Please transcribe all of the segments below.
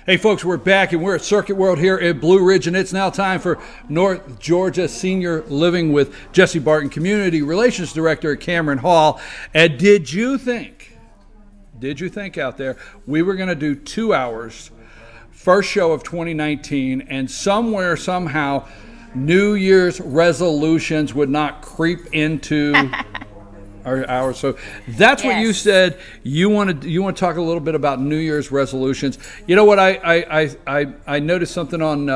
Hey folks, we're back and we're at Circuit World here at Blue Ridge, and it's now time for North Georgia Senior Living with Jessi Barton, Community Relations Director at Cameron Hall. And did you think out there we were going to do 2 hours, first show of 2019, and somewhere, somehow, New Year's resolutions would not creep into our hours? So that's what you said. You want to talk a little bit about New Year's resolutions. You know what? I noticed something on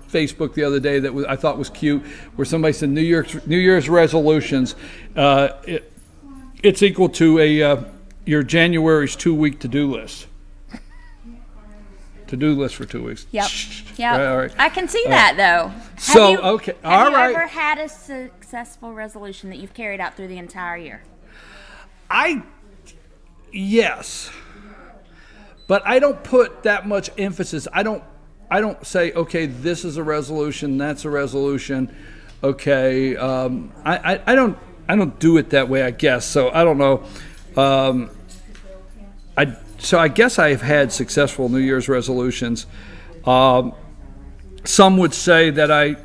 Facebook the other day that I thought was cute, where somebody said New Year's resolutions. It's equal to your January's 2-week to-do list. To-do list for 2 weeks. Yep. Yep. All right. I can see that though. So Have you ever had a successful resolution that you've carried out through the entire year? Yes, but I don't put that much emphasis. I don't say, okay, this is a resolution, that's a resolution. Okay, I don't do it that way, I guess. So I don't know. So I guess I've had successful New Year's resolutions. Some would say that I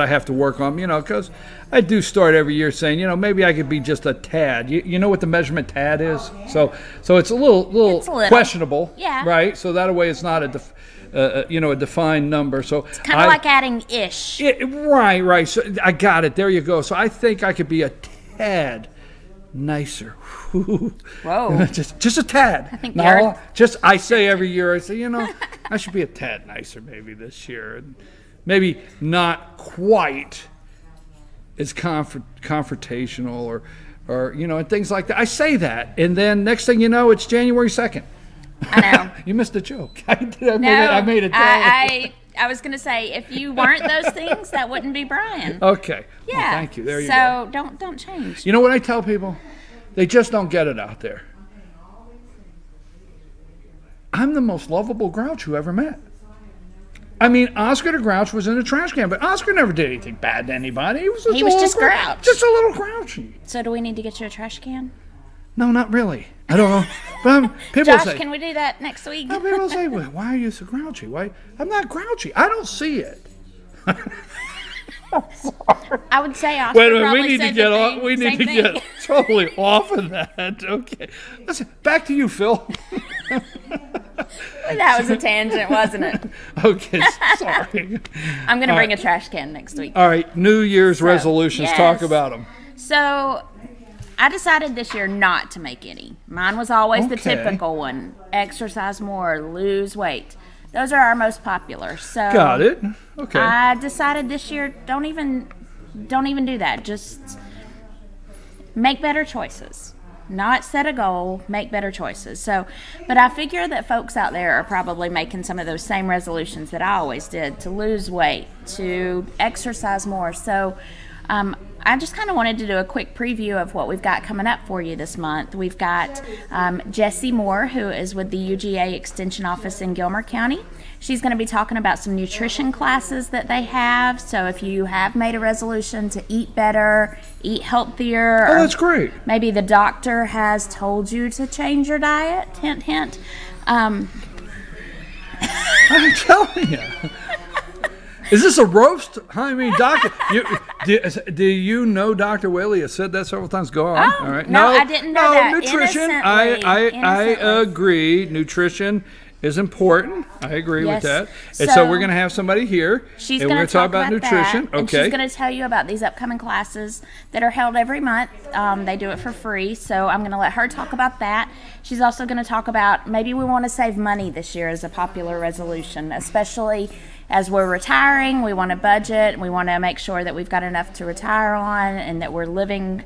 have to work on, because I do start every year saying, maybe I could be just a tad. You know what the measurement tad is? So it's a little questionable, right? So that way it's not a defined number. So it's kind of like adding ish. Right. So I got it. There you go. So I think I could be a tad nicer. Whoa. just a tad. I think I say every year, I say, I should be a tad nicer maybe this year. Maybe not quite as confrontational or and things like that. I say that, and then next thing you know, it's January 2nd. I know. You missed a joke. I made it. I was going to say, if you weren't those things, that wouldn't be Brian. Okay. Yeah. Well, thank you. There you go. So don't change. You know what I tell people? They just don't get it out there. I'm the most lovable Grouch you ever met. I mean, Oscar the Grouch was in a trash can, but Oscar never did anything bad to anybody. He was just Grouch. Just a little grouchy. So do we need to get you a trash can? No, not really. I don't know. But people Josh, say, can we do that next week? People say, well, why are you so grouchy? Why? I'm not grouchy. I don't see it. I would say Oscar we need to get off. We need to get totally off of that. Okay. Listen, back to you, Phil. That was a tangent, wasn't it? Okay, sorry. I'm going to bring a trash can next week. All right, New Year's resolutions. Yes. Talk about them. So I decided this year not to make any. Mine was always the typical one: exercise more, lose weight. Those are our most popular. So got it. Okay. I decided this year don't even do that. Just make better choices. Not set a goal, make better choices. So, but I figure that folks out there are probably making some of those same resolutions that I always did, to lose weight, to exercise more. So I just kind of wanted to do a quick preview of what we've got coming up for you this month. We've got Jessi Moore, who is with the UGA Extension Office in Gilmer County. She's going to be talking about some nutrition classes that they have. So if you have made a resolution to eat better, eat healthier. Oh, that's great. Maybe the doctor has told you to change your diet. Hint, hint. I'm telling you. Is this a roast? I mean, Doctor, do you know Dr. Whaley has said that several times? Go on. Oh, all right. No, I didn't know that. Nutrition. I agree. Nutrition is important. I agree with that. And so we're going to have somebody here. She's going to talk about nutrition. That, and she's going to tell you about these upcoming classes that are held every month. They do it for free, so I'm going to let her talk about that. She's also going to talk about maybe we want to save money this year as a popular resolution, especially as we're retiring. We want to budget. We want to make sure that we've got enough to retire on and that we're living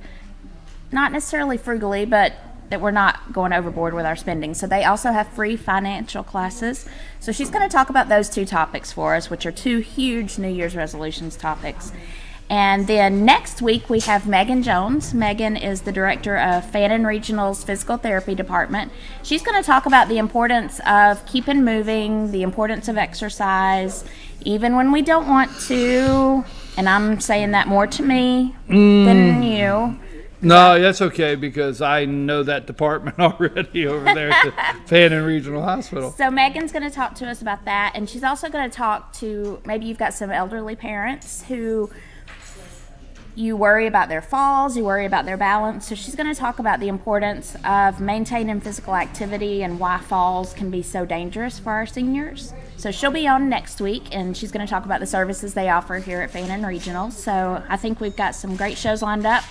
not necessarily frugally, but that we're not going overboard with our spending. So they also have free financial classes. So she's going to talk about those two topics for us, which are two huge New Year's resolutions topics. And then next week we have Megan Jones. Megan is the director of Fannin Regional's Physical Therapy Department. She's going to talk about the importance of keeping moving, the importance of exercise, even when we don't want to. And I'm saying that more to me than you. No, that's okay because I know that department already over there at the Fannin Regional Hospital. So Megan's going to talk to us about that, and she's also going to talk to, maybe you've got some elderly parents who you worry about their falls, you worry about their balance. So she's going to talk about the importance of maintaining physical activity and why falls can be so dangerous for our seniors. So she'll be on next week, and she's going to talk about the services they offer here at Fannin Regional. So I think we've got some great shows lined up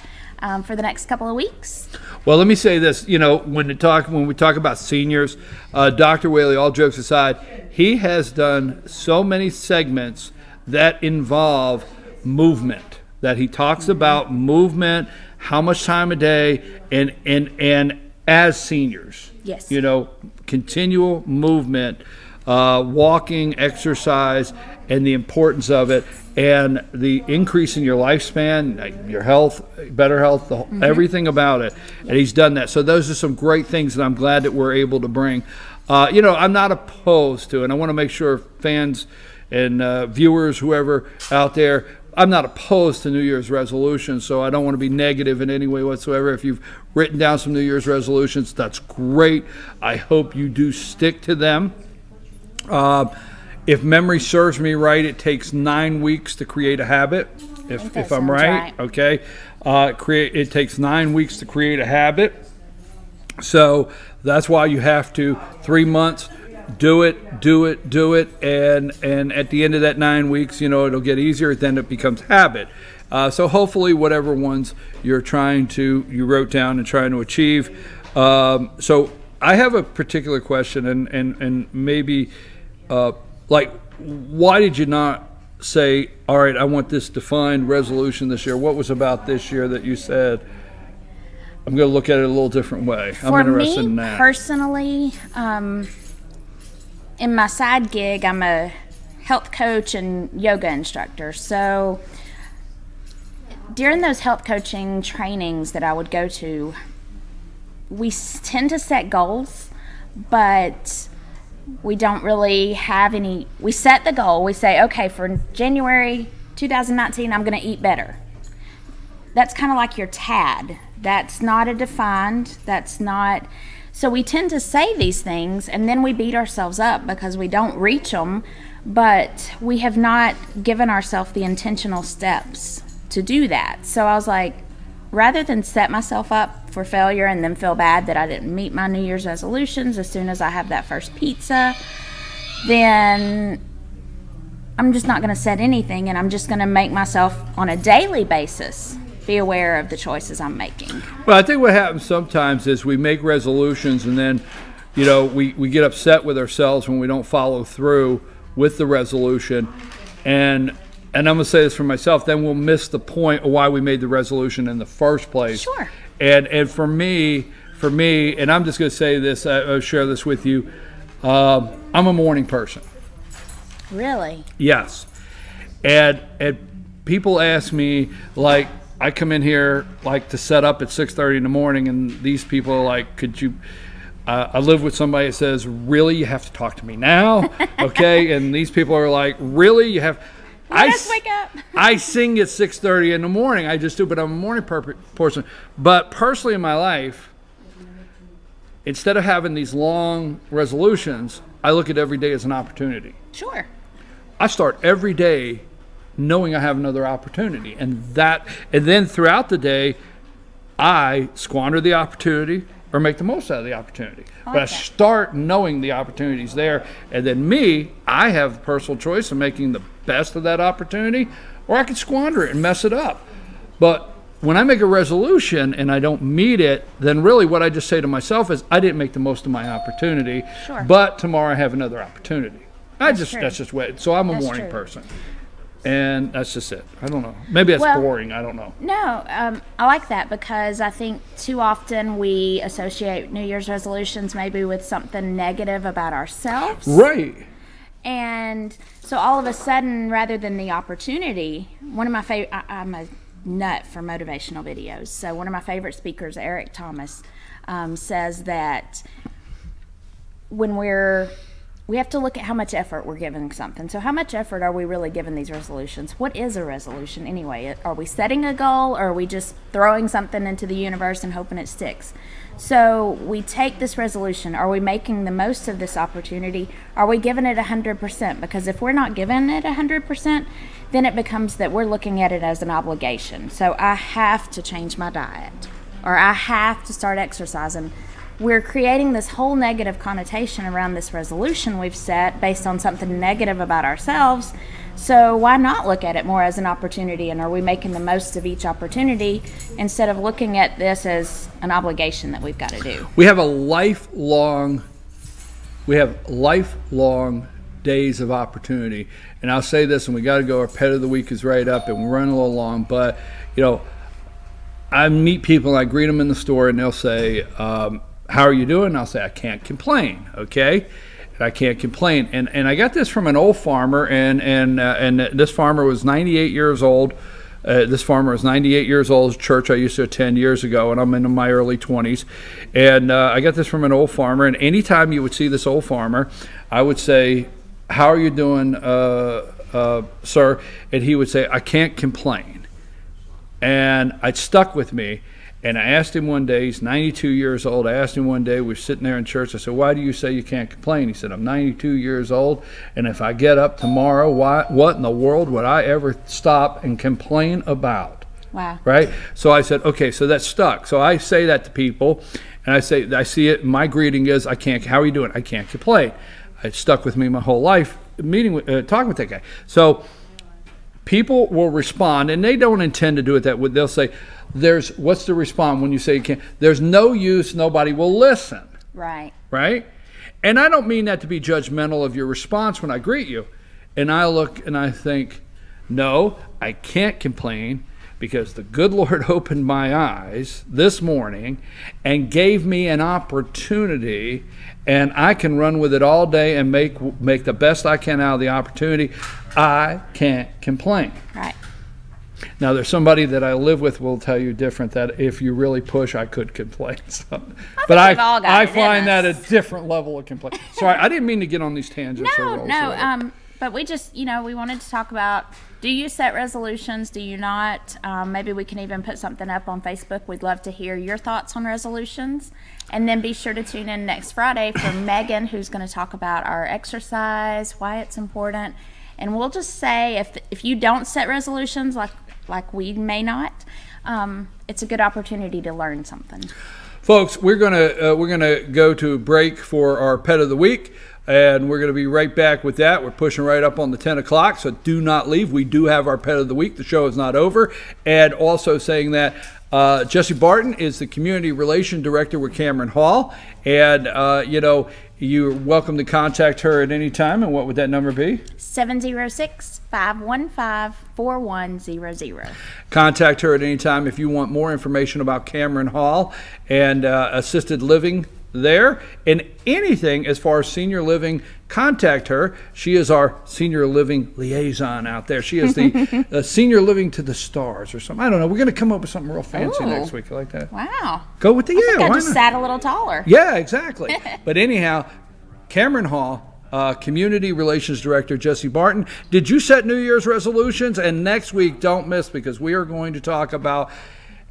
for the next couple of weeks. Well, let me say this. You know, when we talk about seniors, Dr. Whaley, all jokes aside, he has done so many segments that involve movement. That he talks about movement, how much time a day, and as seniors, yes, you know, continual movement, walking, exercise, and the importance of it, and the increase in your lifespan, your health, better health, everything about it. And he's done that. So those are some great things that I'm glad that we're able to bring. You know, I'm not opposed to, and I want to make sure fans and viewers, whoever out there, I'm not opposed to New Year's resolutions, so I don't want to be negative in any way whatsoever. If you've written down some New Year's resolutions, that's great. I hope you do stick to them. If memory serves me right, it takes 9 weeks to create a habit, if I'm right. Okay. It takes 9 weeks to create a habit. So that's why you have to 3 months. Do it, and at the end of that 9 weeks, you know, it'll get easier. Then it becomes habit. So hopefully, whatever ones you wrote down and trying to achieve. So I have a particular question, and maybe like, why did you not say, all right, I want this defined resolution this year? What was about this year that you said, I'm going to look at it a little different way? I'm interested in that. Personally, in my side gig, I'm a health coach and yoga instructor. So during those health coaching trainings that I would go to, we tend to set goals, but we don't really have any. We set the goal. We say, okay, for January 2019, I'm going to eat better. That's kind of like your TAD. That's not a defined, that's not. So we tend to say these things, and then we beat ourselves up because we don't reach them, but we have not given ourselves the intentional steps to do that. So I was like, rather than set myself up for failure and then feel bad that I didn't meet my New Year's resolutions as soon as I have that first pizza, then I'm just not going to set anything, and I'm just going to make myself on a daily basis be aware of the choices I'm making. Well, I think what happens sometimes is we make resolutions, and then, you know, we get upset with ourselves when we don't follow through with the resolution. And I'm going to say this for myself, then we'll miss the point of why we made the resolution in the first place. Sure. And for me, and I'm just going to say this, I'll share this with you, I'm a morning person. Really? Yes. And people ask me, like, I come in here like to set up at 6:30 in the morning, and these people are like, could you, I live with somebody that says, really, you have to talk to me now? Okay. And these people are like, really, you have, wake up. I sing at 6:30 in the morning. I just do, but I'm a morning person. But personally in my life, instead of having these long resolutions, I look at every day as an opportunity. Sure. I start every day knowing I have another opportunity, and then throughout the day, I squander the opportunity or make the most out of the opportunity. But I start knowing the opportunity's there, and then I have personal choice of making the best of that opportunity, or I can squander it and mess it up. But when I make a resolution and I don't meet it, then really what I just say to myself is, I didn't make the most of my opportunity. Sure. But tomorrow I have another opportunity. That's just what. So I'm a morning person. And that's just it. I don't know. Maybe that's boring. I don't know. No, I like that because I think too often we associate New Year's resolutions maybe with something negative about ourselves. Right. And so all of a sudden, rather than the opportunity, one of my favorite, I'm a nut for motivational videos. So one of my favorite speakers, Eric Thomas, says that when we we have to look at how much effort we're giving something. So how much effort are we really giving these resolutions? What is a resolution anyway? Are we setting a goal, or are we just throwing something into the universe and hoping it sticks? So we take this resolution. Are we making the most of this opportunity? Are we giving it 100%? Because if we're not giving it 100%, then it becomes that we're looking at it as an obligation. So I have to change my diet, or I have to start exercising. We're creating this whole negative connotation around this resolution we've set based on something negative about ourselves. So why not look at it more as an opportunity? And are we making the most of each opportunity instead of looking at this as an obligation that we've got to do? We have lifelong days of opportunity. And I'll say this, and we got to go. Our pet of the week is right up, and we're running a little long. But, you know, I meet people, and I greet them in the store, and they'll say, how are you doing? And I'll say, I can't complain, okay? And I can't complain. And I got this from an old farmer, and this farmer was 98 years old. This farmer was 98 years old, church I used to attend years ago, and I'm in my early 20s. And I got this from an old farmer, and anytime you would see this old farmer, I would say, how are you doing, sir? And he would say, I can't complain. And it stuck with me. And I asked him one day, he's 92 years old, I asked him one day, we were sitting there in church, I said, why do you say you can't complain? He said, I'm 92 years old, and if I get up tomorrow, what in the world would I ever stop and complain about? Wow. Right? So I said, okay, so that stuck. So I say that to people, and I see it, my greeting is, how are you doing? I can't complain. It stuck with me my whole life, talking with that guy. So people will respond, and they don't intend to do it that way. They'll say, what's the response when you say you can't? There's no use, nobody will listen. Right. Right? And I don't mean that to be judgmental of your response when I greet you. And I look and I think, no, I can't complain because the good Lord opened my eyes this morning and gave me an opportunity, and I can run with it all day and make the best I can out of the opportunity. I can't complain. Right. Now, there's somebody that I live with will tell you different, that if you really push, I could complain. So, but I find that a different level of complaint. Sorry, I didn't mean to get on these tangents. No. But we just, we wanted to talk about, do you set resolutions? Do you not? Maybe we can even put something up on Facebook. We'd love to hear your thoughts on resolutions. And then be sure to tune in next Friday for Megan, who's going to talk about our exercise, why it's important. And we'll just say, if you don't set resolutions, like we may not, it's a good opportunity to learn something. Folks, we're gonna go to break for our pet of the week, and we're gonna be right back with that. We're pushing right up on the 10 o'clock, so do not leave. We do have our pet of the week. The show is not over. And also saying that Jessi Barton is the Community Relations Director with Cameron Hall, and you're welcome to contact her at any time. And what would that number be? 706-515-4100. Contact her at any time if you want more information about Cameron Hall and assisted living there, and anything as far as senior living. Contact her. She is our senior living liaison out there. She is the senior living to the stars or something. I don't know. We're going to come up with something real fancy next week. I like that. Wow. Go with the I just sat a little taller. Yeah, exactly. But anyhow, Cameron Hall, Community Relations Director Jessi Barton. Did you set New Year's resolutions? And next week, don't miss, because we are going to talk about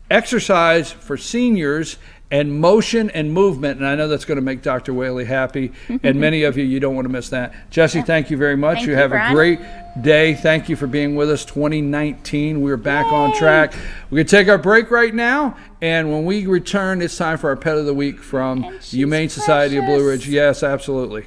exercise for seniors and motion and movement. And I know that's going to make Dr. Whaley happy. And many of you don't want to miss that. Jessi, thank you very much. You have a great day. Thank you for being with us. 2019, we're back on track. We're going to take our break right now. And when we return, it's time for our Pet of the Week from the Humane Society of Blue Ridge. Yes, absolutely.